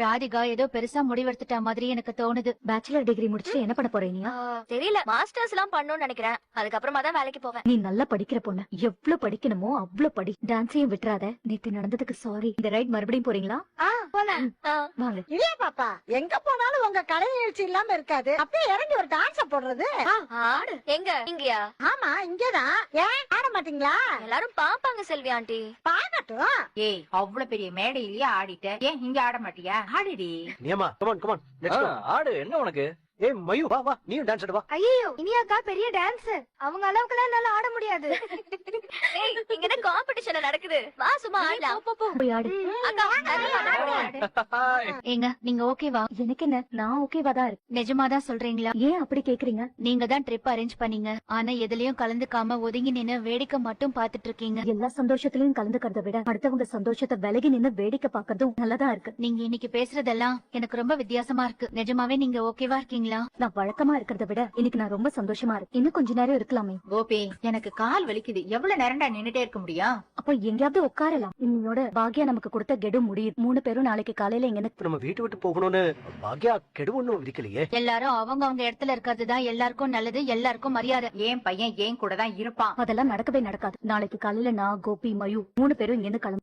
ராதிகா ஏதோ பெருசா முடிவெடுத்துட்டா மாதிரி எனக்கு தோணுது. பேச்சுலர் டிகிரி முடிச்சுட்டு என்ன பண்ண போறீங்க? தெரியல, மாஸ்டர்ஸ் எல்லாம் பண்ணணும்னு நினைக்கிறேன். அதுக்கப்புறமா தான் வேலைக்கு போவேன். நீ நல்லா படிக்கிற பொண்ணு, எவ்வளவு படிக்கணுமோ அவ்வளவு படி. டான்ஸையும் விட்டுறாத. நேத்து நடந்ததுக்கு சாரி. இந்த ரைட் மறுபடியும் போறீங்களா? போலாம். வாங்க. இல்லையா பாப்பா, எங்க போனாலும் உங்க கலை நிகழ்ச்சி இல்லாம இருக்காது. அப்படியே இறங்கி ஒரு டான்ஸ போடுறது. ஆடு எங்க? இங்கயா? ஆமா, இங்கதான். ஏன் ஆட மாட்டீங்களா? எல்லாரும் பாப்பாங்க செல்வி ஆண்டி. பாக்கட்டும். ஏய், அவ்வளவு பெரிய மேடையிலேயே ஆடிட்ட, ஏன் இங்க ஆட மாட்டியா? ஆடிடி. நியமா, கமான் கமான், லெட்ஸ் கோ. ஆடு, என்ன உனக்கு? ஏய் மயு, வா வா, நீயும் டான்ஸ் ஆடு வா. ஐயோ, இனியாக்கா பெரிய டான்ஸ். அவங்க அளவுக்குலாம் என்னால ஆட முடியாது. ஏய், இங்க தான் காம்படிஷன் நடக்குது. வா சும்மா ஆடலாம். போய் ஆடு. அக்கா, ஆடு. ஏங்க நீங்க ஓகேவா? எனக்கு என்ன, நான் ஓகேவா தான் இருக்கு. நிஜமாதான் சொல்றீங்களா? ஏன் அப்படி கேக்குறீங்க? நீங்க தான் ட்ரிப் அரேஞ்ச் பண்ணீங்க, ஆனா எதுலயும் கலந்துக்காம ஒதுங்கி நின்னு வேடிக்கை மட்டும் பாத்துட்டு இருக்கீங்க. எல்லா சந்தோஷத்திலயும் கலந்துக்கிறத விட அடுத்தவங்க சந்தோஷத்தை விலகி நின்னு வேடிக்கை பாக்குறதும் நல்லதா இருக்கு. நீங்க இன்னைக்கு பேசுறதெல்லாம் எனக்கு ரொம்ப வித்தியாசமா இருக்கு. நிஜமாவே நீங்க ஓகேவா இருக்கீங்களா? நான் வழக்கமா இருக்கிறத விட இன்னைக்கு நான் ரொம்ப சந்தோஷமா இருக்கேன். இன்னும் கொஞ்ச நேரம் இருக்கலாமே. கோபி, எனக்கு கால் வலிக்குது. எவ்வளவு நேரம்டா நின்னுட்டே இருக்க முடியும்? அப்ப எங்கயாவது உட்காரலாம். இன்னையோட பாக்யா நமக்கு கொடுத்த கெடு முடியுது. 3 பேரும் நாளைக்கு காலையில எங்க இப்ப நம்ம வீட்டு விட்டு போகணும்னு பாக்யா கெடு ஒண்ணும் விதிக்கலையே. எல்லாரும் அவங்க இடத்துல இருக்கிறதுதான் எல்லாருக்கும் நல்லது, எல்லாருக்கும் மரியாதை. என் பையன் ஏன் கூட தான் இருப்பான். அதெல்லாம் நடக்கவே நடக்காது. நாளைக்கு காலையில நான், கோபி, மயு 3 பேரும் இங்க இருந்து கிளம்பும்.